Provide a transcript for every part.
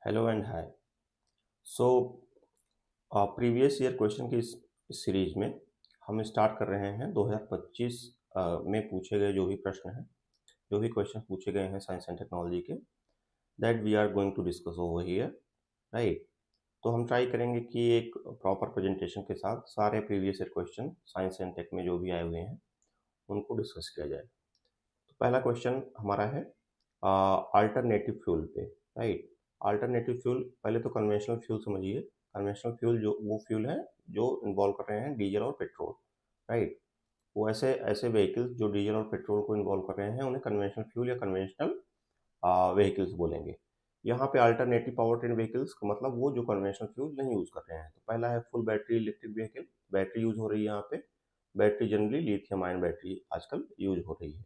Hello and hi. So previous year question की इस series में हम स्टार्ट कर रहे हैं 2025 में पूछे गए जो भी प्रश्न हैं, जो भी क्वेश्चन पूछे गए हैं साइंस एंड टेक्नोलॉजी के, that we are going to discuss over here, right. तो हम ट्राई करेंगे कि एक प्रॉपर प्रेजेंटेशन के साथ सारे previous year question science and tech में जो भी आए हुए हैं उनको डिस्कस किया जाए। तो पहला क्वेश्चन हमारा है अल्टरनेटिव फ्यूल पे, राइट। अल्टरनेटिव फ्यूल, पहले तो कन्वेंशनल फ्यूल समझिए। कन्वेंशनल फ्यूल जो वो फ्यूल है जो इन्वॉल्व कर रहे हैं डीजल और पेट्रोल, राइट। वो ऐसे ऐसे व्हीकल्स जो डीजल और पेट्रोल को इन्वॉल्व कर रहे हैं उन्हें कन्वेंशनल फ्यूल या कन्वेंशनल व्हीकल्स बोलेंगे। यहाँ पे अल्टरनेटिव पावर ट्रेन व्हीकल्स का मतलब वो जो कन्वेंशनल फ्यूल नहीं यूज़ कर रहे हैं। तो पहला है full battery electric vehicle, battery use हो रही है यहाँ पे। Battery generally lithium ion battery आजकल यूज हो रही है,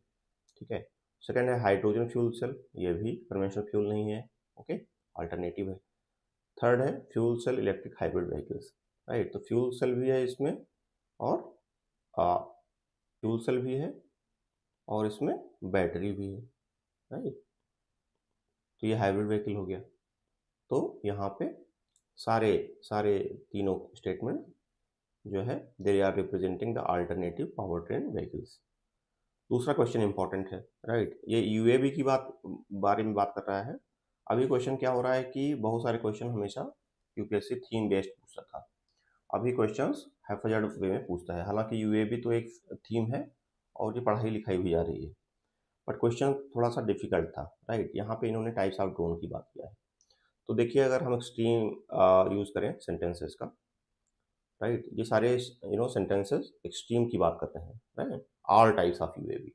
ठीक है। सेकंड है हाइड्रोजन फ्यूल सेल, ये भी कन्वेंशनल फ्यूल नहीं है, ओके, अल्टरनेटिव है। थर्ड है fuel cell electric hybrid vehicles, right. तो फ्यूल सेल भी है इसमें और फ्यूल सेल भी है और इसमें बैटरी भी है, राइट। तो ये हाइब्रिड व्हीकल हो गया। तो यहाँ पे सारे सारे तीनों स्टेटमेंट जो है they are representing the alternative power train vehicles. दूसरा क्वेश्चन इंपॉर्टेंट है, राइट। ये यूएवी की बारे में बात कर रहा है। अभी क्वेश्चन क्या हो रहा है कि बहुत सारे क्वेश्चन हमेशा यूपीएससी थीम बेस्ड पूछता था। अभी क्वेश्चंस हैफेजर्ड वे में पूछता है। हालांकि यूएवी तो एक थीम है और ये पढ़ाई लिखाई भी जा रही है, बट क्वेश्चन थोड़ा सा डिफिकल्ट था, राइट। यहाँ पे इन्होंने टाइप्स ऑफ ड्रोन की बात किया है। तो देखिए, अगर हम एक्सट्रीम यूज करें सेंटेंसेस का, राइट, ये सारे सेंटेंसेस एक्सट्रीम की बात कर रहे हैं, right. All types of UAV,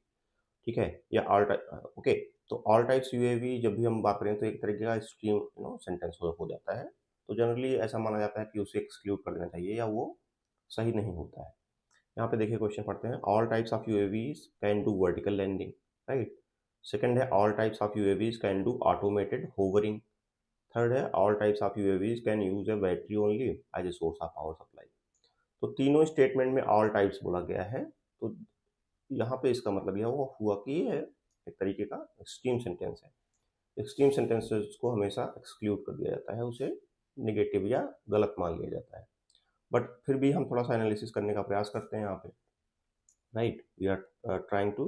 ठीक है, या ऑल टाइप, ओके। तो ऑल टाइप्स यूएवी जब भी हम बात करें तो एक तरीके का स्ट्रीम सेंटेंस हो जाता है। तो जनरली ऐसा माना जाता है कि उसे एक्सक्लूड कर देना चाहिए या वो सही नहीं होता है। यहाँ पे देखिए क्वेश्चन पढ़ते हैं। All types of UAVs can do vertical landing, right. Second है all types of UAVs can do automated hovering. Third है all types of UAVs can use a battery only as a source of power supply. तो तीनों statement में all types बोला गया है। तो यहाँ पे इसका मतलब यह हुआ कि ये एक तरीके का एक्सट्रीम सेंटेंस है। एक्सट्रीम सेंटेंसेस को हमेशा एक्सक्लूड कर दिया जाता है, उसे निगेटिव या गलत मान लिया जाता है। बट फिर भी हम थोड़ा सा एनालिसिस करने का प्रयास करते हैं यहाँ पे, right. We are trying to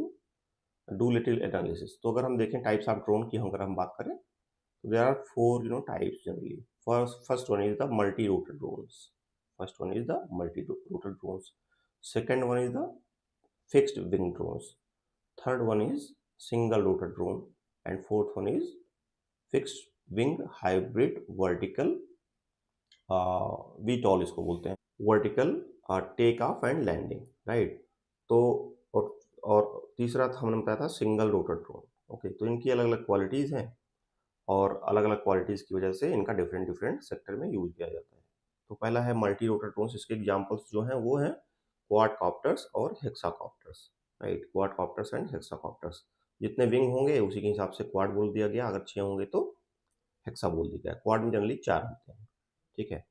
do little analysis. तो अगर हम देखें टाइप्स ऑफ ड्रोन की अगर हम बात करें तो there are four types generally. First one is the multi rotated drones. First one is the multi-rotor drones. Second one is the fixed wing drones. Third one is single rotor drone, and fourth one is fixed wing hybrid vertical VTOL इसको बोलते हैं, vertical take off and landing, right. तो और तीसरा हमने बताया था single rotor drone, okay. तो इनकी अलग अलग क्वालिटीज़ हैं और अलग अलग क्वालिटीज़ की वजह से इनका डिफरेंट डिफरेंट सेक्टर में यूज किया जाता है। तो पहला है मल्टी रोटर ड्रोन्स। इसके एग्जांपल्स जो हैं वो हैं क्वाडकॉप्टर्स और hexacopters, right. Quadcopters and hexacopters. जितने विंग होंगे उसी के हिसाब से क्वाड बोल दिया गया, अगर 6 होंगे तो हेक्सा बोल दिया गया। क्वाड में जनरली 4 होते हैं, ठीक है।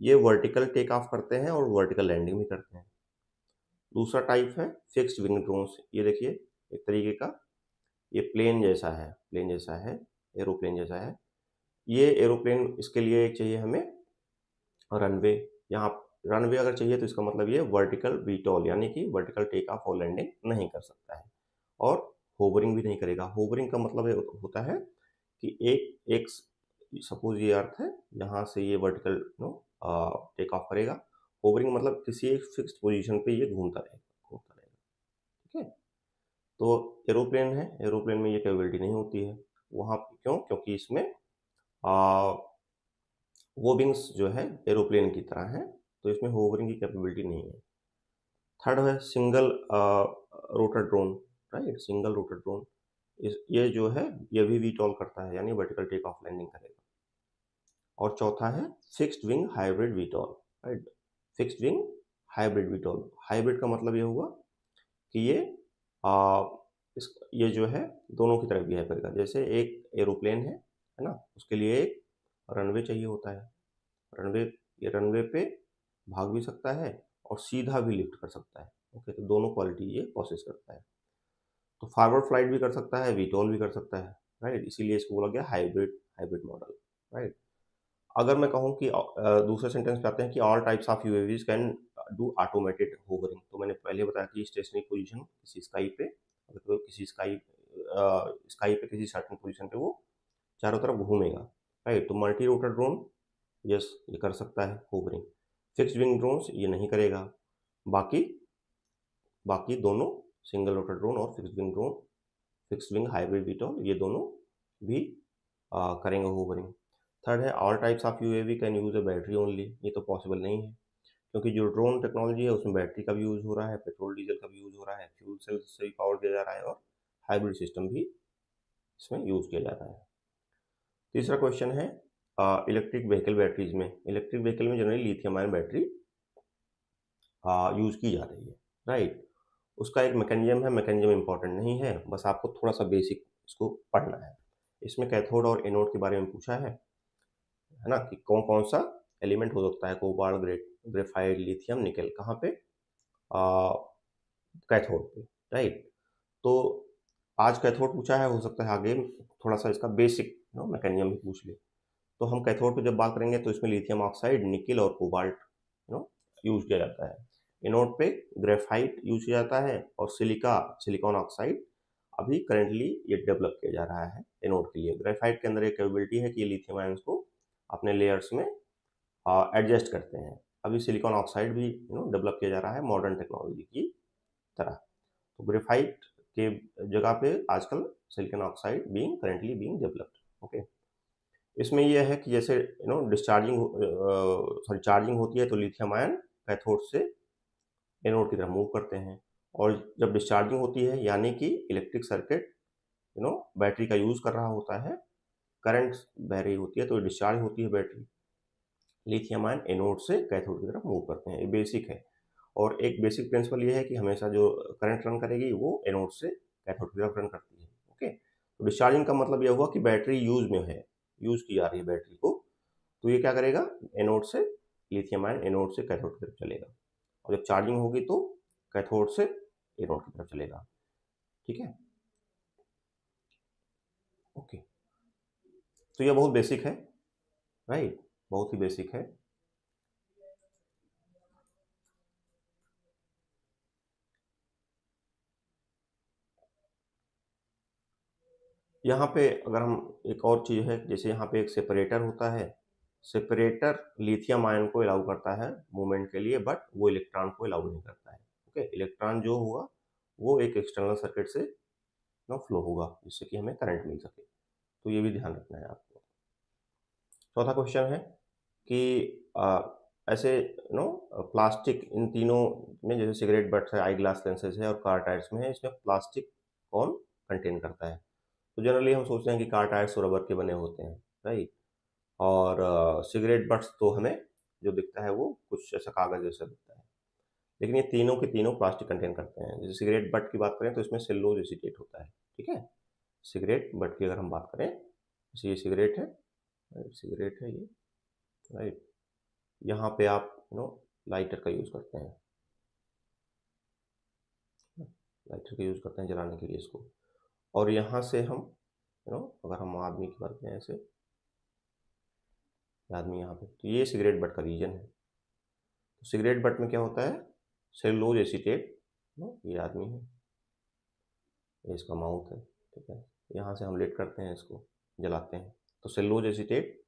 ये वर्टिकल टेक ऑफ करते हैं और वर्टिकल लैंडिंग भी करते हैं। दूसरा टाइप है फिक्स्ड विंग ड्रोन्स। ये देखिए एक तरीके का ये प्लेन जैसा है, प्लेन जैसा है, एरोप्लेन जैसा है। ये एरोप्लेन, इसके लिए एक चाहिए हमें रनवे। यहाँ रनवे अगर चाहिए तो इसका मतलब ये वर्टिकल वीटॉल यानी कि वर्टिकल टेक ऑफ और लैंडिंग नहीं कर सकता है और होवरिंग भी नहीं करेगा। होवरिंग का मतलब होता है कि एक एक सपोज ये अर्थ है, यहाँ से ये वर्टिकल टेक ऑफ करेगा। होवरिंग मतलब किसी एक फिक्स्ड पोजीशन पे ये घूमता रहेगा, घूमता रहेगा, ठीक है। तो एरोप्लेन है, एरोप्लेन में ये कैपेबिलिटी नहीं होती है वहाँ। क्यों? क्योंकि इसमें वो विंग्स जो है एरोप्लेन की तरह है, तो इसमें होवरिंग की कैपेबिलिटी नहीं है। थर्ड है single rotor drone, right. Single rotor drone, ये जो है ये भी वीटॉल करता है यानी वर्टिकल टेक ऑफ लैंडिंग करेगा। और चौथा है fixed wing hybrid VTOL, right. Fixed wing hybrid VTOL. Hybrid का मतलब ये हुआ कि आ, ये जो है दोनों की तरफ बिहेव करेगा। जैसे एक एरोप्लेन है ना, उसके लिए एक रनवे चाहिए होता है। रनवे, ये रनवे पे भाग भी सकता है और सीधा भी लिफ्ट कर सकता है, ओके। तो दोनों क्वालिटी ये प्रोसेस करता है। तो फॉरवर्ड फ्लाइट भी कर सकता है, वीटॉल भी कर सकता है, राइट। इसीलिए इसको बोला गया हाइब्रिड हाइब्रिड मॉडल। राइट। अगर मैं कहूँ कि दूसरे सेंटेंस पे आते हैं कि all types of UAVs can do automated hovering, तो मैंने पहले बताया कि स्टेशनरी पोजीशन किसी स्काई पे, अगर तो किसी स्काई पे किसी सर्टेन पोजीशन पे वो चारों तरफ घूमेगा, राइट। तो मल्टी रोटर ड्रोन, यस, ये कर सकता है होवरिंग। फिक्स्ड विंग ड्रोन्स ये नहीं करेगा। बाकी बाकी दोनों, सिंगल रोटर ड्रोन और फिक्स्ड विंग हाइब्रिड वीटॉल, ये दोनों भी करेंगे होवरिंग। थर्ड है all types of UAV can use a battery only, ये तो पॉसिबल नहीं है, क्योंकि जो ड्रोन टेक्नोलॉजी है उसमें बैटरी का भी यूज़ हो रहा है, पेट्रोल डीजल का भी यूज़ हो रहा है, फ्यूल सेल से भी पावर दिया जा रहा है, और हाइब्रिड सिस्टम भी इसमें यूज़ किया जा रहा है। तीसरा क्वेश्चन है इलेक्ट्रिक व्हीकल बैटरीज में, इलेक्ट्रिक व्हीकल में generally lithium ion battery use की जा रही है, राइट। उसका एक मैकेनिज्म है, मैकेनिज्म इंपॉर्टेंट नहीं है, बस आपको थोड़ा सा बेसिक इसको पढ़ना है। इसमें कैथोड और एनोड के बारे में पूछा है ना, कि कौन कौन सा एलिमेंट हो सकता है, कोबाल्ट, ग्रेफाइट, लिथियम, निकल, कहाँ पे, कैथोड पे, राइट। तो आज कैथोड पूछा है, हो सकता है आगे थोड़ा सा इसका बेसिक मैकेनिज्म भी पूछ ले। तो हम कैथोड पे जब बात करेंगे तो इसमें लिथियम ऑक्साइड, निकल और कोबाल्ट यूज किया जाता है। एनोड पे ग्रेफाइट यूज किया जाता है, और सिलिकॉन ऑक्साइड अभी करेंटली ये डेवलप किया जा रहा है एनोड के लिए। ग्रेफाइट के अंदर एक कैपेबिलिटी है कि ये लिथियम आयंस को अपने लेयर्स में एडजस्ट करते हैं। अभी सिलिकॉन ऑक्साइड भी डेवलप किया जा रहा है मॉडर्न टेक्नोलॉजी की तरह। तो ग्रेफाइट के जगह पे आजकल silicon oxide currently being developed, okay. इसमें यह है कि जैसे चार्जिंग होती है तो लिथियम आयन कैथोड से एनोड की तरफ मूव करते हैं, और जब डिस्चार्जिंग होती है यानी कि इलेक्ट्रिक सर्किट बैटरी का यूज कर रहा होता है, करंट बह रही होती है, तो डिस्चार्ज होती है बैटरी, लिथियम आयन एनोड से कैथोड की तरफ मूव करते हैं। ये बेसिक है, और एक बेसिक प्रिंसिपल ये है कि हमेशा जो करंट रन करेगी वो एनोड से कैथोड की तरफ रन करती है, ओके। तो डिस्चार्जिंग का मतलब यह हुआ कि बैटरी यूज में है, यूज की जा रही है बैटरी को, तो ये क्या करेगा, एनोड से लिथियम आयन एनोड से कैथोड की तरफ चलेगा, और जब चार्जिंग होगी तो कैथोड से एनोड की तरफ चलेगा, ठीक है, ओके। तो यह बहुत बेसिक है, राइट, बहुत ही बेसिक है। यहाँ पे अगर हम, एक और चीज़ है, जैसे यहाँ पे एक सेपरेटर होता है, सेपरेटर लिथियम आयन को अलाउ करता है मूवमेंट के लिए, बट वो इलेक्ट्रॉन को अलाउ नहीं करता है, ओके। इलेक्ट्रॉन जो होगा वो एक एक्सटर्नल सर्किट से फ्लो होगा, जिससे कि हमें करंट मिल सके, तो ये भी ध्यान रखना है आपको। चौथा क्वेश्चन है कि ऐसे प्लास्टिक, इन तीनों में, जैसे सिगरेट बट्स है, आई ग्लास लेंसेज है, और कार टायर्स में है, इसमें प्लास्टिक कौन कंटेन करता है। तो जनरली हम सोचते हैं कि कार टायर्स तो रबर के बने होते हैं, राइट, और सिगरेट बट्स तो हमें जो दिखता है वो कुछ ऐसा कागज जैसा दिखता है, लेकिन ये तीनों के तीनों प्लास्टिक कंटेन करते हैं। जैसे सिगरेट बट की बात करें तो इसमें सेलुलोज एसीटेट होता है, ठीक है। सिगरेट बट की अगर हम बात करें, जैसे ये सिगरेट है, सिगरेट है ये, राइट, यहाँ पे आप लाइटर का यूज़ करते हैं, लाइटर का यूज़ करते हैं जलाने के लिए इसको, और यहाँ से हम अगर हम आदमी की बात करें, ऐसे आदमी यहाँ पे, तो ये सिगरेट बट का रीजन है। तो सिगरेट बट में क्या होता है, सेलुलोज एसीटेट, ये आदमी है, ये इसका माउथ है, ठीक है। यहाँ से हम लेट करते हैं, इसको जलाते हैं, तो cellulose acetate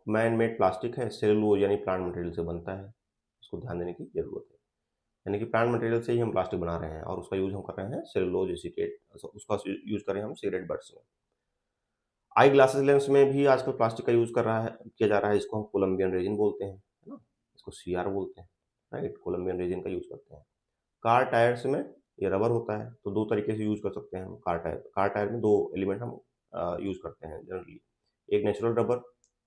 man made plastic है, सेलुलोज यानी प्लांट मटेरियल से बनता है, इसको ध्यान देने की जरूरत है। यानी कि प्लांट मटेरियल से ही हम प्लास्टिक बना रहे हैं, और उसका यूज़ हम कर रहे हैं सेलुलोज एसीटेट, उसका यूज़ कर रहे हैं हम सिगरेट बट्स में। आई ग्लासेस लेंस में भी आजकल प्लास्टिक का यूज़ किया जा रहा है, इसको हम कोलम्बियन रेजिन बोलते हैं, है ना, इसको सीआर बोलते हैं, राइट, कोलम्बियन रेजिन का यूज़ करते हैं। कार टायर्स में ये रबर होता है, तो दो तरीके से यूज़ कर सकते हैं हम कार टायर में दो एलिमेंट हम यूज़ करते हैं जनरली, एक नेचुरल रबर,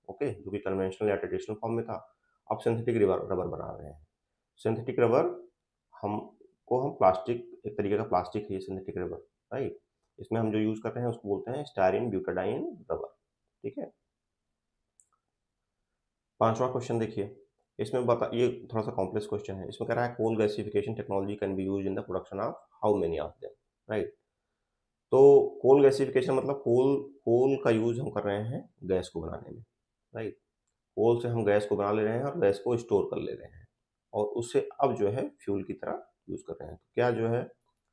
ओके, जो कि कन्वेंशनल या ट्रेडिशनल फॉर्म में था, अब सिंथेटिक रबर बना रहे हैं। सिंथेटिक रबर हम प्लास्टिक, एक तरीके का प्लास्टिक है ये सिंथेटिक रबर, राइट। इसमें हम जो यूज़ कर रहे हैं उसको बोलते हैं स्टायरीन ब्यूटाडाइन रबर, ठीक है। पांचवा क्वेश्चन देखिए, इसमें बता, ये थोड़ा सा कॉम्प्लेक्स क्वेश्चन है, इसमें कह रहा है coal gasification technology can be use in the production of how many of them, right. तो कोल गैसिफिकेशन मतलब कोल का यूज हम कर रहे हैं गैस को बनाने में, राइट। कोल से हम गैस को बना ले रहे हैं और गैस को स्टोर कर ले रहे हैं और उससे अब जो है फ्यूल की तरह यूज कर रहे हैं। तो क्या जो है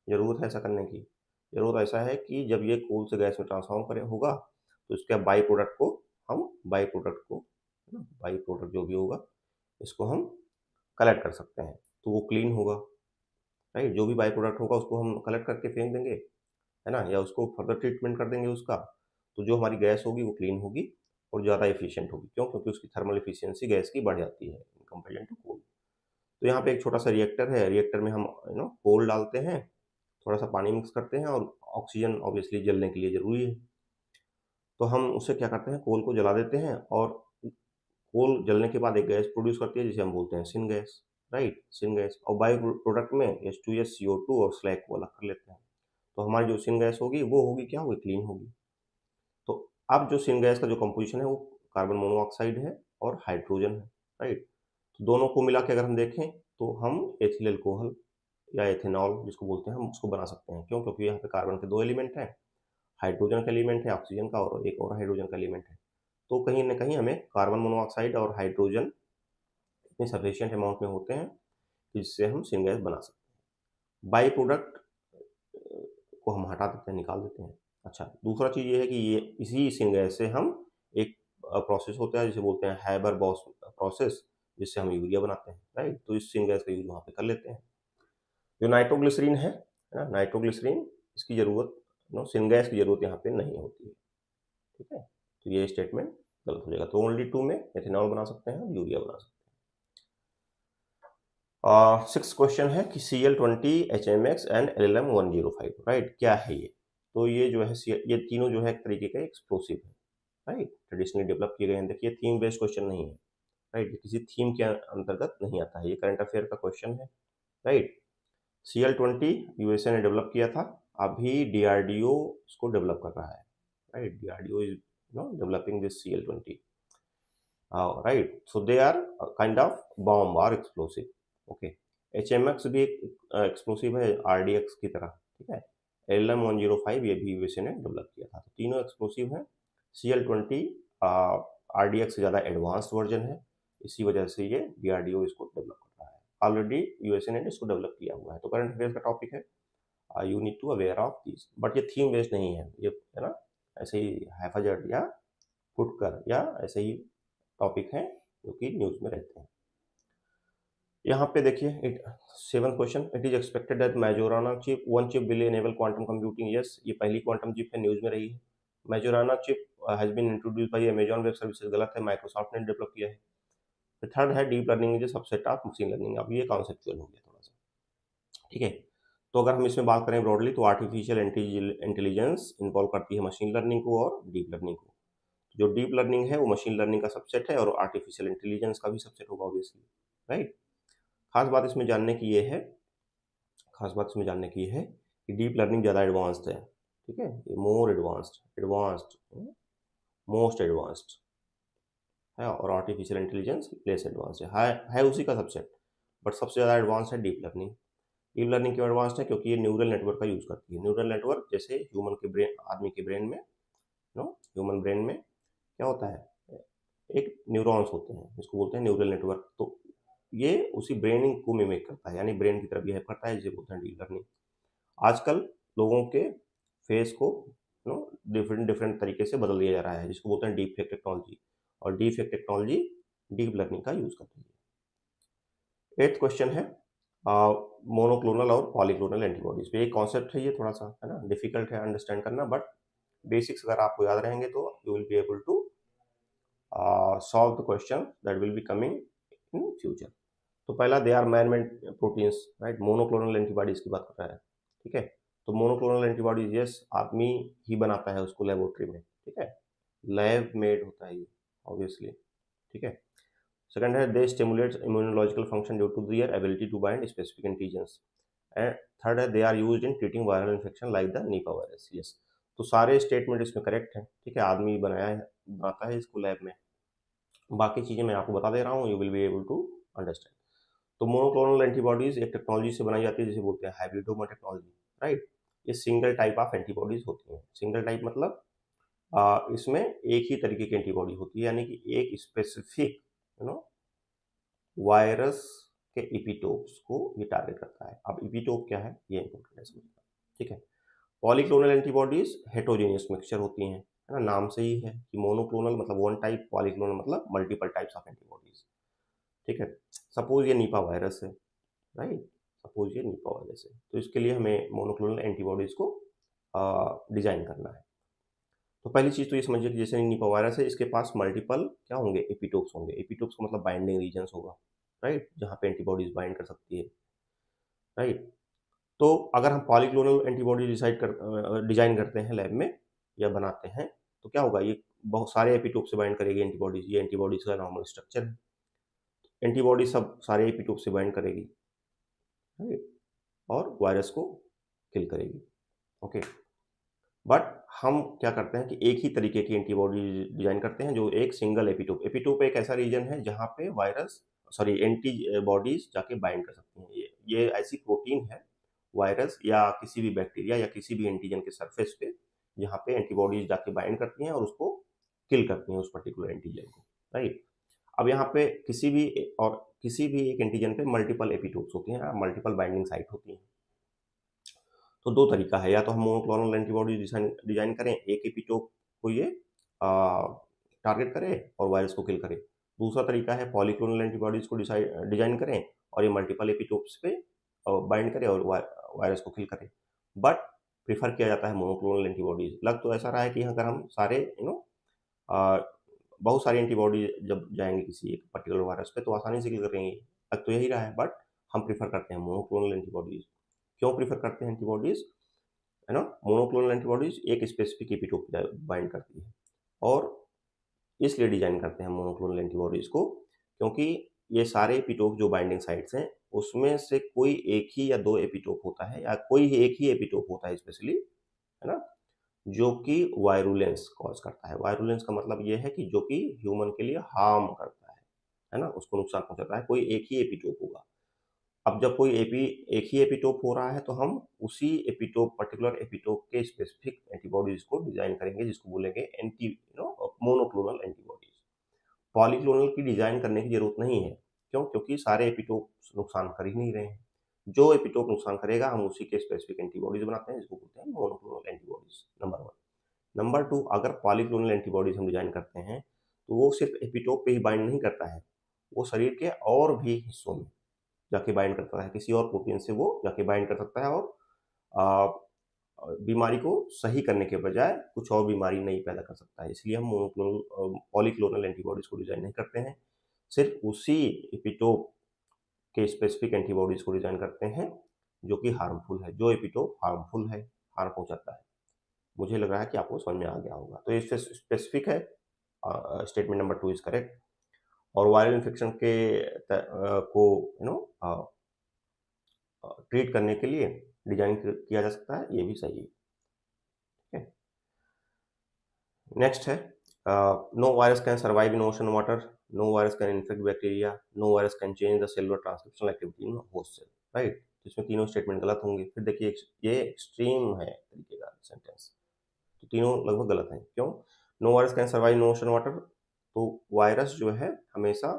जरूरत है ऐसा करने की? जरूरत ऐसा है कि जब ये कोल से गैस में ट्रांसफॉर्म करे होगा तो इसके बाई प्रोडक्ट को हम बाई प्रोडक्ट जो भी होगा इसको हम कलेक्ट कर सकते हैं, तो वो क्लीन होगा, राइट। जो भी बाई प्रोडक्ट होगा उसको हम कलेक्ट करके फेंक देंगे, है ना, या उसको फर्दर ट्रीटमेंट कर देंगे उसका, तो जो हमारी गैस होगी वो क्लीन होगी और ज़्यादा एफिशिएंट होगी। क्यों? क्योंकि उसकी थर्मल एफिशिएंसी गैस की बढ़ जाती है इन कंपेरिजन टू कोल। तो यहाँ पे एक छोटा सा रिएक्टर है, रिएक्टर में हम कोल डालते हैं, थोड़ा सा पानी मिक्स करते हैं और ऑक्सीजन ऑब्वियसली जलने के लिए ज़रूरी है। तो हम उससे क्या करते हैं, कोल को जला देते हैं और कोल जलने के बाद एक गैस प्रोड्यूस करती है जिसे हम बोलते हैं syn gas, right, syn gas. और बाई प्रोडक्ट में H2S CO2 और स्लैग को अलग कर लेते हैं। तो हमारी जो सिन गैस होगी वो होगी क्या, वो क्लीन होगी। तो अब जो सिन गैस का जो कंपोजिशन है वो कार्बन मोनोऑक्साइड है और हाइड्रोजन है, राइट। तो दोनों को मिला के अगर हम देखें तो हम एथिल अल्कोहल या एथेनॉल जिसको बोलते हैं हम उसको बना सकते हैं। क्यों? क्योंकि यहाँ पे कार्बन के 2 एलिमेंट हैं, हाइड्रोजन का एलिमेंट है, ऑक्सीजन का, और एक और हाइड्रोजन का एलिमेंट है। तो कहीं ना कहीं हमें कार्बन मोनोऑक्साइड और हाइड्रोजन इतने सफिशियंट अमाउंट में होते हैं जिससे हम सिन गैस बना सकते हैं। बाई प्रोडक्ट को हम हटा देते हैं, निकाल देते हैं। अच्छा, दूसरा चीज़ ये है कि ये इसी सिन गैस से हम एक प्रोसेस होता है जिसे बोलते हैं हैबर बॉस प्रोसेस, जिससे हम यूरिया बनाते हैं, राइट। तो इस सिन गैस का यूज वहाँ पे कर लेते हैं। जो नाइट्रोग्लिसरीन है ना, नाइट्रोग्लिसरीन, इसकी ज़रूरत सिन गैस की ज़रूरत यहाँ पे नहीं होती है, ठीक है। तो ये स्टेटमेंट गलत हो जाएगा। तो ओनली 2 में एथेनॉल बना सकते हैं, यूरिया बना सकते हैं। 6 क्वेश्चन है कि Cl20, HMX and LLM105, right, क्या है ये? तो ये जो है ये तीनों जो है एक तरीके का एक्सप्लोसिव है, राइट, ट्रेडिशनली डेवलप किए गए हैं। देखिए थीम बेस्ड क्वेश्चन नहीं है, राइट, किसी थीम के अंतर्गत नहीं आता है, ये करंट अफेयर का क्वेश्चन है, राइट। Cl20 यूएसए ने डेवलप किया था, अभी डीआरडीओ इसको डेवलप कर रहा है, right. DRDO is developing this Cl20, right. So they are kind of bomb और एक्सप्लोसिव, ओके। HMX भी एक एक्सप्लोसिव है RDX की तरह, ठीक है। LM105 ये भी यूएसए ने डेवलप किया था। तो तीनों एक्सप्लोसिव हैं। Cl20 RDX से ज़्यादा एडवांस्ड वर्जन है, इसी वजह से ये डीआरडीओ इसको डेवलप कर रहा है। ऑलरेडी यूएसए ने इसको डेवलप किया हुआ है। तो करंट अफेयर्स का टॉपिक है, you need to aware of this, but ये थीम बेस्ड नहीं है, ये है ना, ऐसे ही हैफाजर्ड या फुटकर या ऐसे ही टॉपिक हैं जो कि न्यूज़ में रहते हैं। यहाँ पे देखिए 7th question, it is expected that Majorana chip one chip will enable quantum computing. Yes, ये पहली क्वांटम चिप है, न्यूज़ में रही है। Majorana chip has been introduce by Amazon web services, गलत है, माइक्रोसॉफ्ट ने डेवलप किया है। थर्ड है deep learning is a subset of machine learning. अब ये कॉन्सेप्चुअल हो गया थोड़ा सा, ठीक है। तो अगर हम इसमें बात करें ब्रॉडली तो आर्टिफिशियल इंटेलिजेंस इन्वॉल्व करती है मशीन लर्निंग को और डीप लर्निंग को। जो डीप लर्निंग है वो मशीन लर्निंग का सबसेट है और आर्टिफिशियल इंटेलिजेंस का भी सबसेट होगा ऑब्वियसली, राइट। खास बात इसमें जानने की ये है, खास बात इसमें जानने की है कि डीप लर्निंग ज़्यादा एडवांस्ड है, ठीक है। ये मोर एडवांस्ड मोस्ट एडवांस्ड है और आर्टिफिशियल इंटेलिजेंस लेस एडवांस है उसी का सबसेट, बट सबसे ज़्यादा एडवांस है डीप लर्निंग। डीप लर्निंग क्यों एडवांस्ड है? क्योंकि ये न्यूरल नेटवर्क का यूज़ करती है। न्यूरल नेटवर्क जैसे ह्यूमन के ब्रेन, आदमी के ब्रेन में, ह्यूमन ब्रेन में क्या होता है, एक न्यूरॉन्स होते हैं जिसको बोलते हैं न्यूरल नेटवर्क। तो ये उसी ब्रेनिंग को मिमिक करता है, यानी ब्रेन की तरह बिहेव करता है, जिसे बोलते हैं डीप लर्निंग। आजकल लोगों के फेस को डिफरेंट डिफरेंट तरीके से बदल दिया जा रहा है, जिसको बोलते हैं डीप फेक टेक्नोलॉजी, और deep fake technology deep learning का यूज़ करती है। 8th क्वेश्चन है मोनोक्लोनल और पॉलीक्लोनल एंटीबॉडीज पे। एक कॉन्सेप्ट है, ये थोड़ा सा है ना डिफिकल्ट है अंडरस्टैंड करना, बट बेसिक्स अगर आपको याद रहेंगे तो you will be able to solve the question that will be coming in future. तो पहला they are man made proteins, right, monoclonal antibodies की बात कर रहा है, ठीक है। तो मोनोक्लोनल एंटीबॉडीज यस, आदमी ही बनाता है उसको लेबोरेटरी में, ठीक है, लैब मेड होता है ये ऑब्वियसली, ठीक है। सेकंड है they stimulate immunological function due to their ability to bind specific antigens. And third है they are used in treating viral infection like the Nipah virus. Yes, तो सारे स्टेटमेंट इसमें करेक्ट है, ठीक है, आदमी बनाता है इसको लैब में। बाकी चीज़ें मैं आपको बता दे रहा हूँ, you will be able to understand. तो मोनोक्लोनल एंटीबॉडीज एक टेक्नोलॉजी से बनाई जाती है जिसे बोलते हैं हाइब्रिडोमा टेक्नोलॉजी, राइट। ये सिंगल टाइप ऑफ एंटीबॉडीज होती हैं। सिंगल टाइप मतलब इसमें एक ही तरीके की एंटीबॉडी होती है, यानी कि एक स्पेसिफिक वायरस के इपिटोप्स को ये टारगेट करता है। अब इपिटोप क्या है ये इंपॉर्टेंट है समझना, ठीक है। पॉलीक्लोनल एंटीबॉडीज हेटेरोजेनियस मिक्सचर होती हैं, है ना, नाम से ही है कि मोनोक्लोनल मतलब वन टाइप, पॉलीक्लोनल मतलब मल्टीपल टाइप्स ऑफ एंटीबॉडीज, ठीक है। सपोज ये निपा वायरस है, राइट, सपोज ये निपा वायरस है, तो इसके लिए हमें मोनोक्लोनल एंटीबॉडीज को डिजाइन करना है। तो पहली चीज तो ये समझिए कि जैसे निपा वायरस है, इसके पास मल्टीपल क्या होंगे, एपिटोप्स होंगे। एपिटोप्स का मतलब बाइंडिंग रीजन्स होगा, राइट, जहाँ पे एंटीबॉडीज बाइंड कर सकती है, राइट। तो अगर हम पॉलीक्लोनल एंटीबॉडी डिजाइन करते हैं लैब में या बनाते हैं, तो क्या होगा, ये बहुत सारे एपिटोप से बाइंड करेगी एंटीबॉडीज। ये एंटीबॉडीज का नॉर्मल स्ट्रक्चर है। एंटीबॉडी सब सारे एपिटोप से बाइंड करेगी, राइट, और वायरस को किल करेगी, ओके। बट हम क्या करते हैं कि एक ही तरीके की एंटीबॉडी डिजाइन करते हैं, जो एक सिंगल एपिटोप, एपिटोप एक ऐसा रीजन है जहाँ पे वायरस एंटीबॉडीज जाके बाइंड कर सकती हैं। ये ऐसी प्रोटीन है वायरस या किसी भी बैक्टीरिया या किसी भी एंटीजन के सरफेस पे, जहाँ पे एंटीबॉडीज जाके बाइंड करती हैं और उसको किल करती हैं, उस पर्टिकुलर एंटीजन को, राइट। अब यहाँ पे किसी भी एक एंटीजन पे मल्टीपल एपिटोप्स होती हैं, मल्टीपल बाइंडिंग साइट होती हैं। तो दो तरीका है, या तो हम मोनोक्लोनल एंटीबॉडी डिजाइन करें, एक एपिटोप को ये टारगेट करे और वायरस को किल करे। दूसरा तरीका है पॉलीक्लोनल एंटीबॉडीज को डिजाइन करें और ये मल्टीपल एपिटोप्स पे बाइंड करे और वायरस को किल करे। बट प्रीफर किया जाता है मोनोक्लोनल एंटीबॉडीज। लग तो ऐसा रहा है कि अगर हम सारे बहुत सारी एंटीबॉडी जब जाएंगे किसी एक पर्टिकुलर वायरस पे तो आसानी से किल करेंगे, लग तो यही रहा है। बट हम प्रीफर करते हैं मोनोक्लोनल एंटीबॉडीज। क्यों प्रीफर करते हैं एंटीबॉडीज, है ना, मोनोक्लोनल एंटीबॉडीज एक स्पेसिफिक एपिटोप बाइंड करती है, और इसलिए डिजाइन करते हैं मोनोक्लोनल एंटीबॉडीज को, क्योंकि ये सारे एपिटोप जो बाइंडिंग साइट्स हैं उसमें से कोई एक ही या दो एपिटोप होता है, या कोई एक ही एपिटोप होता है स्पेशली, है ना, जो कि वायरुलेंस कॉज करता है। वायरुलेंस का मतलब ये है कि जो कि ह्यूमन के लिए हार्म करता है ना, उसको नुकसान पहुंचाता है। कोई एक ही एपिटोप होगा। अब जब कोई एक ही एपिटोप हो रहा है तो हम उसी पर्टिकुलर एपिटोप के स्पेसिफिक एंटीबॉडीज को डिजाइन करेंगे, जिसको बोलेंगे मोनोक्लोनल एंटीबॉडीज। पॉलीक्लोनल की डिजाइन करने की जरूरत नहीं है। क्यों? क्योंकि सारे एपिटोप नुकसान कर ही नहीं रहे हैं। जो एपिटोप नुकसान करेगा हम उसी के स्पेसिफिक एंटीबॉडीज बनाते हैं, जिसको बोलते हैं मोनोक्लोनल एंटीबॉडीज। नंबर 1। नंबर 2, अगर पॉलीक्लोनल एंटीबॉडीज हम डिजाइन करते हैं तो वो सिर्फ एपिटोप पे ही बाइंड नहीं करता है, वो शरीर के और भी हिस्सों में जाके बाइंड करता है। किसी और प्रोटीन से वो जाके बाइंड कर सकता है और बीमारी को सही करने के बजाय कुछ और बीमारी नहीं पैदा कर सकता है। इसलिए हम पॉलीक्लोनल एंटीबॉडीज को डिजाइन नहीं करते हैं, सिर्फ उसी एपिटोप के स्पेसिफिक एंटीबॉडीज को डिजाइन करते हैं जो कि हार्मफुल है, जो एपिटोप हार्मफुल है, हार्म पहुंचाता है। मुझे लग रहा है कि आपको समझ में आ गया होगा। तो ये स्पेसिफिक है, स्टेटमेंट नंबर 2 इज करेक्ट। और वायरल इन्फेक्शन को ट्रीट करने के लिए डिजाइन किया जा सकता है, ये भी सही है, ठीक है। नेक्स्ट है, no virus can survive in ocean water, no virus can infect bacteria, no virus can change the cellular transcriptional activity in host cell, right. इसमें तीनों स्टेटमेंट गलत होंगे। फिर देखिए ये एक्सट्रीम है तरीके का सेंटेंस, तो तीनों लगभग गलत हैं। क्यों? No virus can survive in ocean water, तो वायरस जो है हमेशा,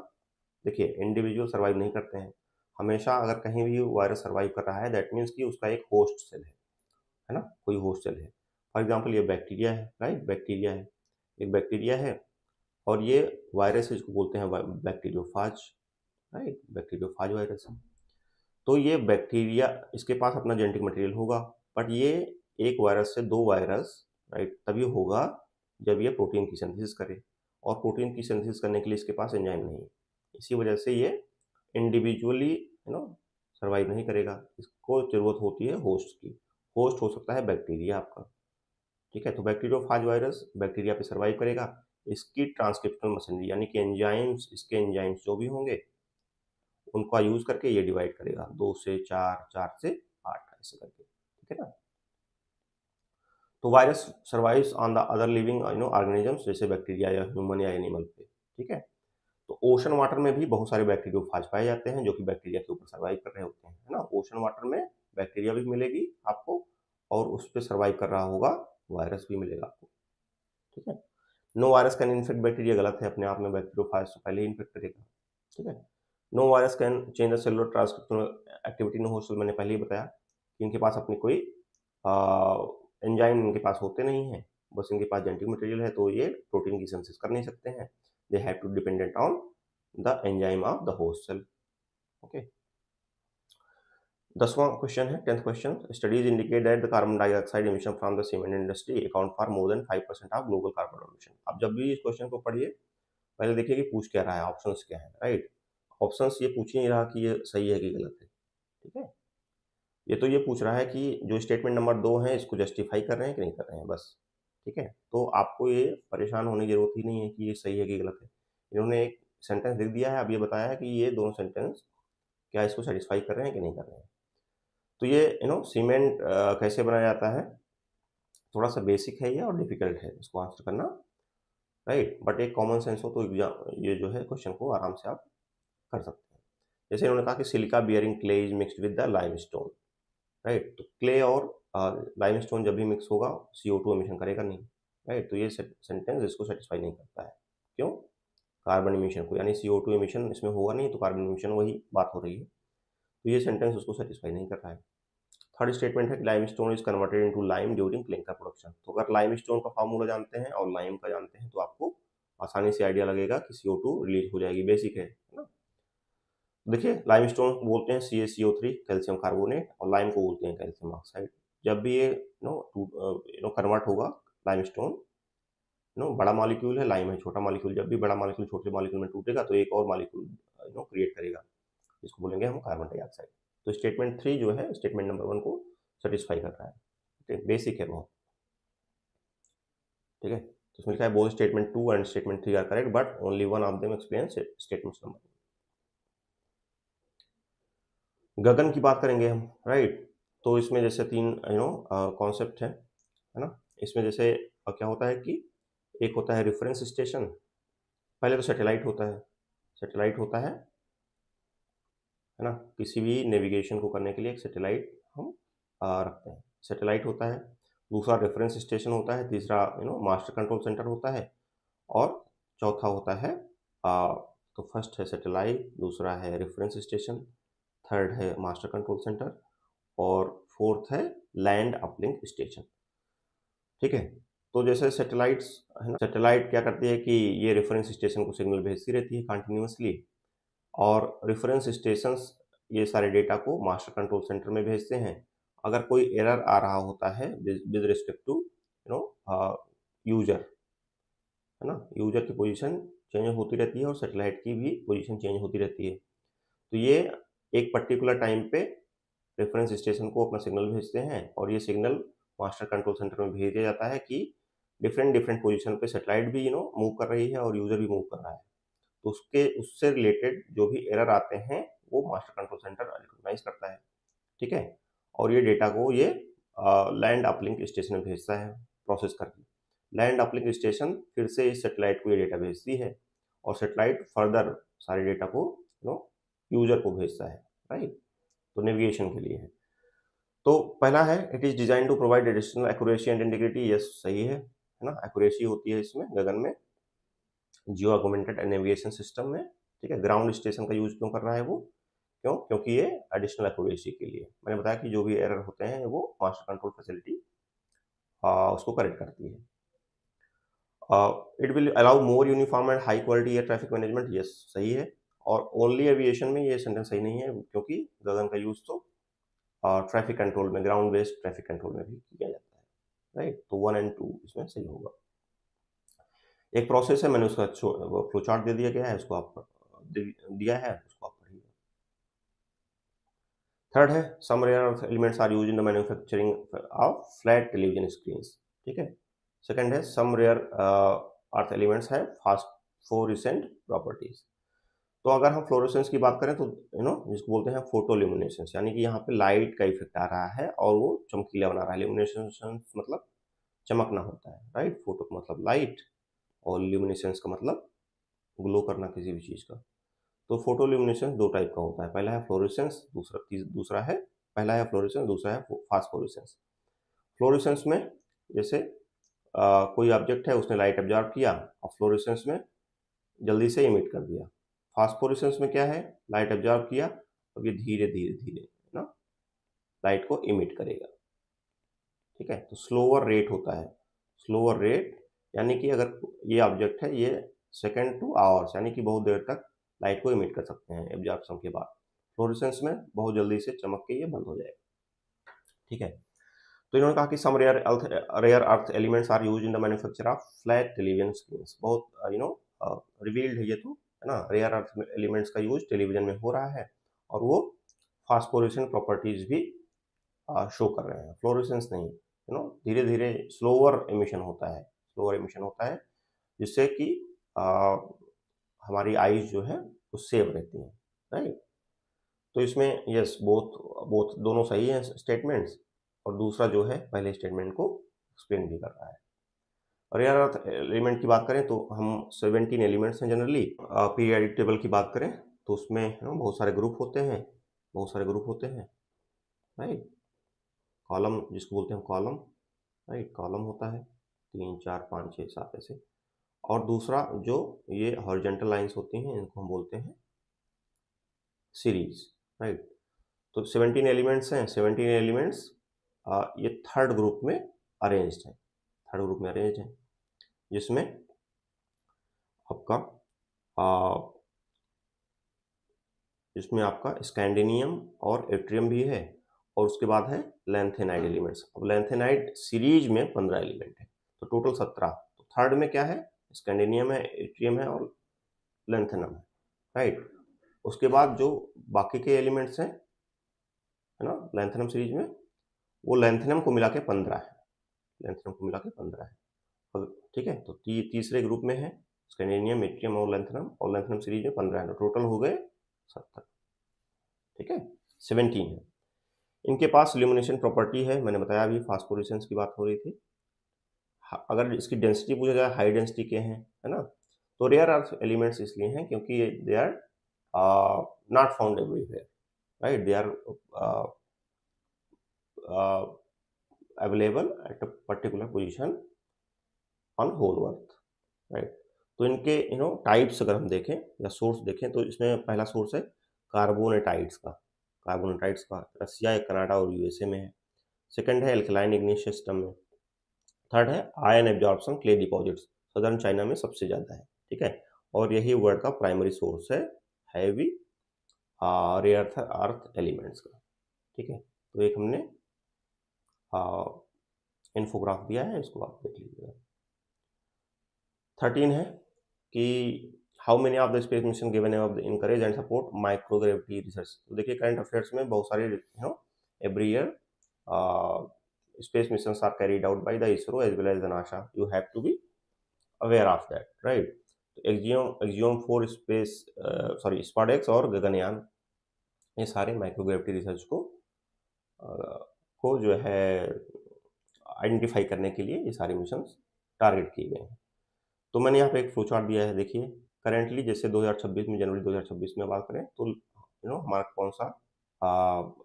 देखिए, इंडिविजुअल सर्वाइव नहीं करते हैं। हमेशा अगर कहीं भी वायरस सर्वाइव कर रहा है दैट मीन्स कि उसका एक होस्ट सेल है ना, कोई होस्ट सेल है। फॉर एग्जांपल ये बैक्टीरिया है, राइट, बैक्टीरिया है, एक बैक्टीरिया है और ये वायरस है, इसको बोलते हैं बैक्टीरियोफाज, राइट, बैक्टीरियोफाज वायरस है। तो ये बैक्टीरिया, इसके पास अपना जेनेटिक मटेरियल होगा, बट ये एक वायरस से दो वायरस, राइट, तभी होगा जब ये प्रोटीन की सिंथेसिस करे, और प्रोटीन की सिंथेसिस करने के लिए इसके पास एंजाइम नहीं है। इसी वजह से ये इंडिविजुअली सर्वाइव नहीं करेगा, इसको जरूरत होती है होस्ट की। होस्ट हो सकता है बैक्टीरिया आपका, ठीक है। तो बैक्टीरियोफाज वायरस बैक्टीरिया पे सर्वाइव करेगा, इसकी ट्रांसक्रिप्शनल मशीनरी यानी कि एंजाइम्स, इसके एंजाइम्स जो भी होंगे उनका यूज करके ये डिवाइड करेगा 2 से 4, 4 से 8 ऐसे करके, ठीक है ना। तो virus survives on the other living organisms, जैसे बैक्टीरिया या ह्यूमन या एनिमल पे, ठीक है। तो ओशन वाटर में भी बहुत सारे बैक्टीरियोफाज पाए जाते हैं जो कि बैक्टीरिया के ऊपर सर्वाइव कर रहे होते हैं, है ना। ओशन वाटर में बैक्टीरिया भी मिलेगी आपको और उस पर सर्वाइव कर रहा होगा वायरस भी मिलेगा आपको, ठीक है। No virus can infect bacteria गलत है, अपने आप में बैक्टीरियोफाज तो पहले ही इन्फेक्ट करेगा, ठीक है। No virus can change the cellular transcriptional activity, no hostel मैंने पहले ही बताया कि इनके पास अपनी कोई एंजाइम इनके पास होते नहीं हैं, बस इनके पास जेनेटिक मटेरियल है, तो ये प्रोटीन की सिंथेसिस कर नहीं सकते हैं, they have to dependent on the enzyme of the host cell, okay. 10वां क्वेश्चन है, 10th question, studies indicate that the carbon dioxide emission from the cement industry account for more than 5% of global carbon emission. अब जब भी इस question को पढ़िए पहले देखिए कि पूछ क्या रहा है, ऑप्शंस क्या है, राइट। ऑप्शंस ये पूछ ही नहीं रहा कि ये सही है कि गलत है, ठीक है। ये तो ये पूछ रहा है कि जो स्टेटमेंट नंबर 2 है इसको जस्टिफाई कर रहे हैं कि नहीं कर रहे हैं, बस, ठीक है। तो आपको ये परेशान होने की जरूरत ही नहीं है कि ये सही है कि गलत है। इन्होंने एक सेंटेंस लिख दिया है, अब ये बताया है कि ये दोनों सेंटेंस क्या इसको सेटिस्फाई कर रहे हैं कि नहीं कर रहे हैं। तो ये सीमेंट कैसे बनाया जाता है, थोड़ा सा बेसिक है ये और डिफिकल्ट है इसको आंसर करना, राइट। बट एक कॉमन सेंस हो तो एग्जाम ये जो है क्वेश्चन को आराम से आप कर सकते हैं। जैसे इन्होंने कहा कि silica bearing clay is mixed with the limestone, right. तो क्ले और लाइमस्टोन जब भी मिक्स होगा CO2 एमिशन करेगा नहीं, राइट। तो ये सेंटेंस इसको सेटिस्फाई नहीं करता है, क्यों, कार्बन एमिशन को, यानी CO2 एमिशन इसमें होगा नहीं तो कार्बन एमिशन वही बात हो रही है, तो ये सेंटेंस उसको सेटिस्फाई नहीं कर रहा है। थर्ड स्टेटमेंट है कि limestone is converted into lime during clinker production. तो अगर लाइमस्टोन का फार्मूला जानते हैं और लाइम का जानते हैं तो आपको आसानी से आइडिया लगेगा कि CO2 रिलीज हो जाएगी, बेसिक है ना। देखिए लाइमस्टोन बोलते हैं CaCO3 कैल्शियम कार्बोनेट, और लाइम को बोलते हैं कैल्शियम ऑक्साइड। जब भी ये कन्वर्ट होगा लाइमस्टोन, बड़ा मॉलिक्यूल है, लाइम है छोटा मॉलिक्यूल, जब भी बड़ा मॉलिक्यूल छोटे मॉलिक्यूल में टूटेगा तो एक और मॉलिक्यूल क्रिएट करेगा, जिसको बोलेंगे हम कार्बन डाइऑक्साइड। तो स्टेटमेंट 3 जो है स्टेटमेंट नंबर 1 को सेटिस्फाई कर रहा है, ठीक है, बेसिक है बहुत, ठीक है। तो इसमें लिखा है both statement 2 and statement 3 are correct but only one of them explain statement number. Gagan की बात करेंगे हम, राइट। तो इसमें जैसे 3 कॉन्सेप्ट है ना। इसमें जैसे क्या होता है कि एक होता है रेफरेंस स्टेशन, पहले तो सैटेलाइट होता है, सैटेलाइट होता है ना, किसी भी नेविगेशन को करने के लिए एक सैटेलाइट हम रखते हैं, सैटेलाइट होता है। दूसरा रेफरेंस स्टेशन होता है, तीसरा मास्टर कंट्रोल सेंटर होता है, और चौथा होता है तो फर्स्ट है सैटेलाइट, दूसरा है रेफरेंस स्टेशन, थर्ड है मास्टर कंट्रोल सेंटर, और फोर्थ है लैंड अपलिंक स्टेशन, ठीक है। तो जैसे सैटेलाइट्स है ना, सैटेलाइट क्या करती है कि ये रेफरेंस स्टेशन को सिग्नल भेजती रहती है कंटिन्यूसली, और रेफरेंस स्टेशंस ये सारे डेटा को मास्टर कंट्रोल सेंटर में भेजते हैं। अगर कोई एरर आ रहा होता है विद रिस्पेक्ट टू यूजर, है ना, यूजर की पोजीशन चेंज होती रहती है और सैटेलाइट की भी पोजीशन चेंज होती रहती है, तो ये एक पर्टिकुलर टाइम पे रेफरेंस स्टेशन को अपना सिग्नल भेजते हैं, और ये सिग्नल मास्टर कंट्रोल सेंटर में भेज दिया जाता है कि डिफरेंट डिफरेंट पोजीशन पे सैटेलाइट भी मूव कर रही है और यूजर भी मूव कर रहा है। तो उससे रिलेटेड जो भी एरर आते हैं वो मास्टर कंट्रोल सेंटर रिकॉग्नाइज करता है, ठीक है। और ये डेटा को ये लैंड अपलिंक स्टेशन में भेजता है प्रोसेस करके। लैंड अपलिंक स्टेशन फिर से इस सैटेलाइट को ये डेटा भेजती है, और सैटेलाइट फर्दर सारे डेटा को यूजर को भेजता है, राइट। तो नेविगेशन के लिए है। तो पहला है it is design to provide additional accuracy and integrity, yes सही है ना, एक्यूरेसी होती है इसमें गगन में जियो ऑगमेंटेड नेविगेशन सिस्टम में, ठीक है। ग्राउंड स्टेशन का यूज क्यों कर रहा है वो, क्यों, क्योंकि ये एडिशनल एक्यूरेसी के लिए, मैंने बताया कि जो भी एरर होते हैं वो मास्टर कंट्रोल फैसिलिटी उसको करेक्ट करती है। It will allow more uniform and high quality air traffic management, yes सही है। और ओनली एविएशन में ये सेंटेंस सही नहीं है, क्योंकि गगन का यूज तो ट्रैफिक कंट्रोल में, ग्राउंड बेस्ड ट्रैफिक कंट्रोल में भी किया जाता है, राइट। तो 1 और 2 इसमें सही होगा। एक प्रोसेस है, मैंने उसका फ्लो चार्ट दे दिया गया है, उसको आप दिया है, उसको आप पढ़िए। थर्ड है some rare earth elements are used in the manufacturing of flat television screens, ठीक है। सेकंड है सम रेयर अर्थ एलिमेंट्स है फास्फोरेसेंट प्रॉपर्टीज। तो अगर हम फ्लोरोसेंस की बात करें तो जिसको बोलते हैं फोटोल्यूमिनेसेंस, यानी कि यहाँ पे लाइट का इफेक्ट आ रहा है और वो चमकीला बना रहा है। ल्यूमिनेसेंस मतलब चमकना होता है, राइट। फोटो का मतलब लाइट और ल्यूमिनेसेंस का मतलब ग्लो करना किसी भी चीज़ का। तो फोटोल्यूमिनेसेंस 2 टाइप का होता है, पहला है फ्लोरेसेंस, दूसरा है फ्लोरेसेंस, दूसरा है फास्फोरेसेंस। फ्लोरेसेंस में जैसे कोई ऑब्जेक्ट है, उसने लाइट एब्जॉर्ब किया और फ्लोरेसेंस में जल्दी से इमिट कर दिया। फास्फोरेसेंस में क्या है, लाइट एब्जॉर्ब किया, अब ये धीरे धीरे धीरे ना लाइट को इमिट करेगा। ठीक है, तो स्लोअर रेट होता है। स्लोअर रेट यानी कि अगर ये ऑब्जेक्ट है, ये सेकेंड टू आवर्स यानी कि बहुत देर तक लाइट को इमिट कर सकते हैं एब्जॉर्प्शन के बाद। फ्लोरेसेंस में बहुत जल्दी से चमक के ये बंद हो जाएगा। ठीक है, तो इन्होंने कहा कि some rare earth elements are used in the manufacture of flat television screens. बहुत रिवील्ड है ये तो, है ना। रेयर अर्थ एलिमेंट्स का यूज टेलीविजन में हो रहा है और वो फास्फोरेसेंट प्रॉपर्टीज भी शो कर रहे हैं, फ्लोरेसेंस नहीं। धीरे धीरे स्लोअर एमिशन होता है जिससे कि हमारी आईज जो है वो सेव रहती हैं, राइट। तो इसमें यस बोथ दोनों सही हैं स्टेटमेंट्स, और दूसरा जो है पहले स्टेटमेंट को एक्सप्लेन भी कर रहा है। और रेयर अर्थ एलिमेंट की बात करें तो हम 17 एलिमेंट्स हैं जनरली। पीरियोडिक टेबल की बात करें तो उसमें बहुत सारे ग्रुप होते हैं, राइट। कॉलम जिसको बोलते हैं कॉलम, राइट, कॉलम होता है 3 4 5 6 7 ऐसे। और दूसरा जो ये हॉरिजॉन्टल लाइंस होती हैं इनको हम बोलते हैं सीरीज, राइट। तो 17 एलिमेंट्स हैं। 17 एलिमेंट्स ये थर्ड ग्रुप में अरेंज्ड हैं, जिसमें आपका स्कैंडिनियम और एट्रियम भी है, और उसके बाद है लैंथेनाइड एलिमेंट्स। अब लैंथेनाइड सीरीज में 15 एलिमेंट है, तो टोटल 17। तो थर्ड में क्या है, स्कैंडिनियम है, एट्रियम है और लैंथेनम है, राइट। उसके बाद जो बाकी के एलिमेंट्स हैं, है ना, लैंथेनम सीरीज में, वो लैंथेनम को मिला के 15 है। ठीक है, तो तीसरे ग्रुप में है स्कैंडिनियम, एट्रियम और लैंथेनम सीरीज में 15 है, तो टोटल हो गए 70। ठीक है, 17 है। इनके पास इल्यूमिनेशन प्रॉपर्टी है, मैंने बताया अभी फास्फोरेसेंस की बात हो रही थी। अगर इसकी डेंसिटी पूछा जाए, हाई डेंसिटी के हैं, है ना। तो रेयर अर्थ एलिमेंट्स इसलिए हैं क्योंकि they are not found everywhere, right. They are available at a particular position on whole earth, right. तो इनके टाइप्स अगर हम देखें या सोर्स देखें तो इसमें पहला सोर्स है कार्बोनेटाइड्स का रसिया, कनाडा और यूएसए में है। सेकंड है एल्कलाइन इग्नियस सिस्टम में। थर्ड है ion absorption clay deposits, southern China में सबसे ज़्यादा है। ठीक है, और यही वर्ल्ड का प्राइमरी सोर्स है हैवी रेयर अर्थ एलिमेंट्स का। ठीक है, तो एक हमने इन्फोग्राफ दिया है, इसको आप देख लीजिएगा। 13 है कि how many of the space mission given encourage and support microgravity research. तो देखिए करंट अफेयर्स में बहुत सारे every year space missions are carried out by the ISRO as well as the NASA. You have to be aware of that, right? Axiom 4 space SpaceX और गगनयान, ये सारे microgravity research को जो है आइडेंटिफाई करने के लिए ये सारे मिशंस टारगेट किए गए हैं। तो मैंने यहाँ पे एक फ्लो चार्ट दिया है, देखिए करेंटली जैसे 2026 में, जनवरी 2026 में बात करें तो हमारा कौन सा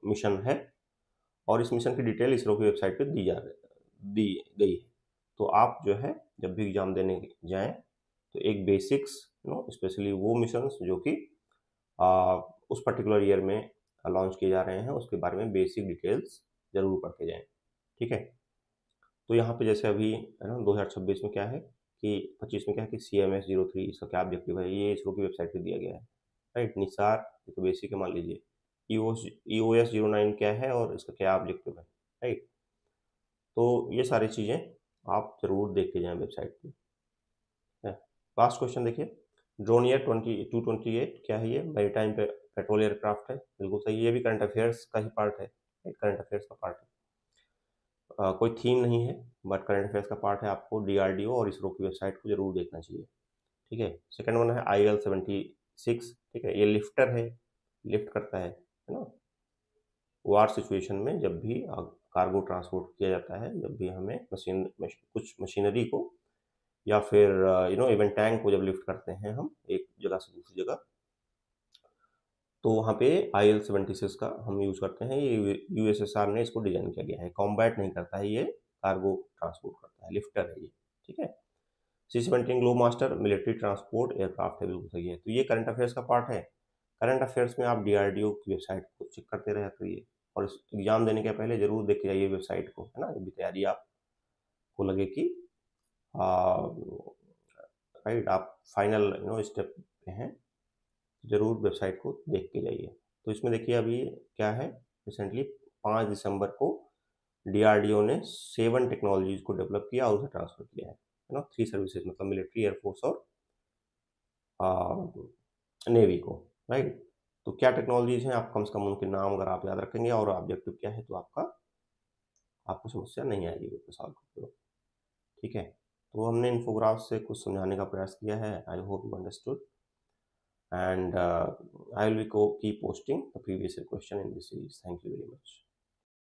मिशन है, और इस मिशन की डिटेल इसरो की वेबसाइट पे दी गई है। तो आप जो है जब भी एग्जाम देने जाएं तो एक बेसिक्स स्पेशली वो मिशंस जो कि उस पर्टिकुलर ईयर में लॉन्च किए जा रहे हैं उसके बारे में बेसिक डिटेल्स जरूर पढ़ के जाएं। ठीक है, तो यहाँ पे जैसे अभी है ना 2026 में क्या है कि 25 में क्या है कि CMS-03 इसका क्या ऑब्जेक्टिव है, ये इसरो की वेबसाइट पे दिया गया है, राइट। निसार ये तो बेसिक है, मान लीजिए। EOS-09 क्या है और इसका क्या ऑब्जेक्टिव है, राइट। तो ये सारी चीज़ें आप जरूर देख के जाएं वेबसाइट पे। लास्ट क्वेश्चन देखिए, ड्रोन ईयर 228 क्या है, ये मैरीटाइम पेट्रोल एयरक्राफ्ट है, बिल्कुल सही। ये भी करंट अफेयर्स का ही पार्ट है, करंट अफेयर्स का पार्ट है। कोई थीम नहीं है बट करंट अफेयर्स का पार्ट है। आपको DRDO और इसरो की वेबसाइट को जरूर देखना चाहिए। ठीक है, सेकंड वन है IL-76। ठीक है, ये लिफ्टर है, लिफ्ट करता है ना। वार सिचुएशन में जब भी कार्गो ट्रांसपोर्ट किया जाता है, जब भी हमें कुछ मशीनरी को या फिर इवन टैंक को जब लिफ्ट करते हैं हम एक जगह से दूसरी जगह, तो वहाँ पे IL-76 का हम यूज़ करते हैं। ये USSR ने इसको डिज़ाइन किया गया है। कॉम्बैट नहीं करता है ये, कार्गो ट्रांसपोर्ट करता है, लिफ्टर है ये, ठीक है। C-17 globe master military transport aircraft है, बिल्कुल सही है। तो ये करंट अफेयर्स का पार्ट है। करंट अफेयर्स में आप DRDO की वेबसाइट को चेक करते रहा करिए और इस एग्जाम देने के पहले जरूर देख के जाइए वेबसाइट को, है ना, जब भी तैयारी आपको लगे कि राइट आप फाइनल स्टेप पे हैं, जरूर वेबसाइट को देख के जाइए। तो इसमें देखिए अभी क्या है, रिसेंटली 5 दिसंबर को DRDO ने 7 टेक्नोलॉजीज को डेवलप किया और उसे ट्रांसफर किया है ना, 3 सर्विसेज, मतलब मिलिट्री, एयरफोर्स और नेवी को, राइट। तो क्या टेक्नोलॉजीज हैं, आप कम से कम उनके नाम अगर आप याद रखेंगे और ऑब्जेक्टिव क्या है तो आपको समस्या नहीं आएगी पेपर सॉल्व करते वक्त, ठीक है। तो हमने इन्फोग्राफ से कुछ समझाने का प्रयास किया है। I hope you understood and I will be keep posting the previous year question in this series. Thank you very much.